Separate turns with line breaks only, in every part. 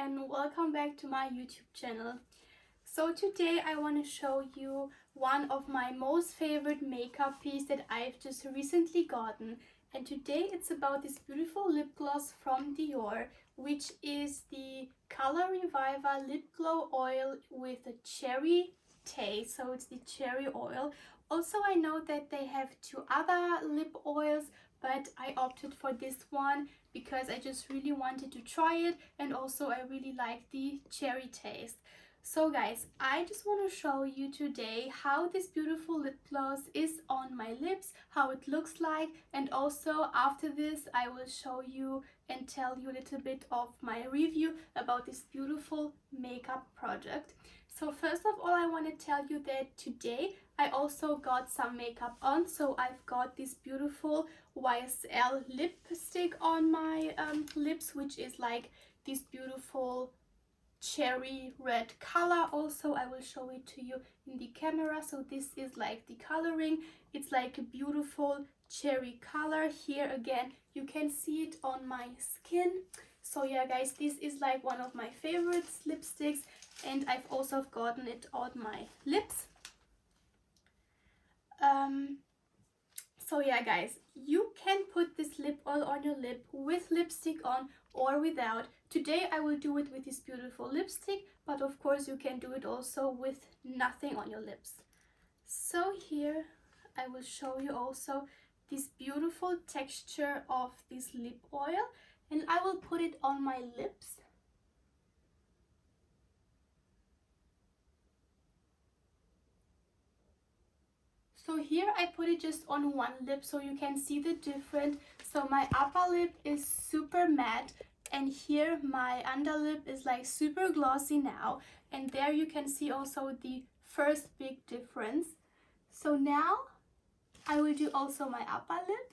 and welcome back to my YouTube channel. So today I want to show you one of my most favorite makeup pieces that I've just recently gotten. And today it's about this beautiful lip gloss from Dior, which is the Color Reviver Lip Glow Oil with a cherry taste. So it's the cherry oil. Also, I know that they have two other lip oils, but I opted for this one because I just really wanted to try it, and also I really like the cherry taste. So guys, I just want to show you today how this beautiful lip gloss is on my lips, how it looks like, and also after this I will show you and tell you a little bit of my review about this beautiful makeup project. So first of all, I want to tell you that today I also got some makeup on. So I've got this beautiful YSL lipstick on my lips, which is like this beautiful cherry red color. Also, I will show it to you in the camera. So this is like the coloring. It's like a beautiful cherry color. Here again, you can see it on my skin. So yeah guys, this is like one of my favorite lipsticks, and I've also gotten it on my lips. So yeah guys, you can put this lip oil on your lip with lipstick on or without. Today I will do it with this beautiful lipstick, but of course you can do it also with nothing on your lips. So here I will show you also this beautiful texture of this lip oil, and I will put it on my lips. So here I put it just on one lip so you can see the difference. So my upper lip is super matte, and here my underlip is like super glossy now, and there you can see also the first big difference. So now I will do also my upper lip.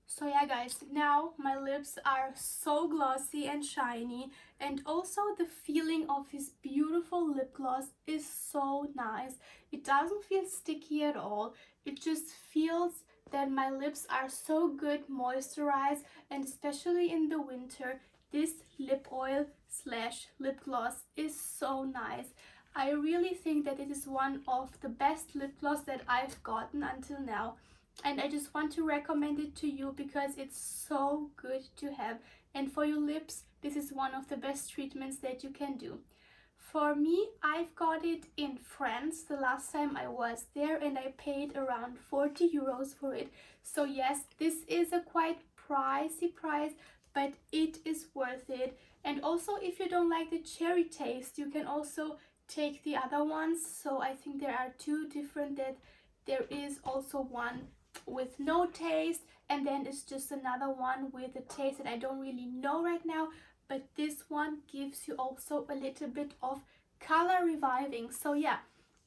So yeah guys, now my lips are so glossy and shiny, and also the feeling of this beautiful lip gloss is so nice. It doesn't feel sticky at all. It just feels that my lips are so good moisturized, and especially in the winter, this lip oil slash lip gloss is so nice. I really think that it is one of the best lip gloss that I've gotten until now. And I just want to recommend it to you because it's so good to have. And for your lips, this is one of the best treatments that you can do. For me, I've got it in France the last time I was there, and I paid around 40 euros for it. So yes, this is a quite pricey price, but it is worth it. And also, if you don't like the cherry taste, you can also take the other ones. So I think there are two different, that there is also one with no taste, and then it's just another one with a taste that I don't really know right now, but this one gives you also a little bit of color reviving. So yeah,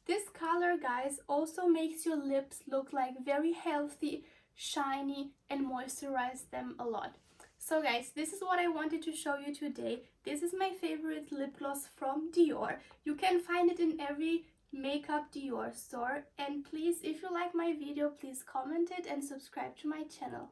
this color guys also makes your lips look like very healthy, shiny, and moisturize them a lot. So guys, this is what I wanted to show you today. This is my favorite lip gloss from Dior. You can find it in every makeup Dior store, and please, if you like my video, please comment it and subscribe to my channel.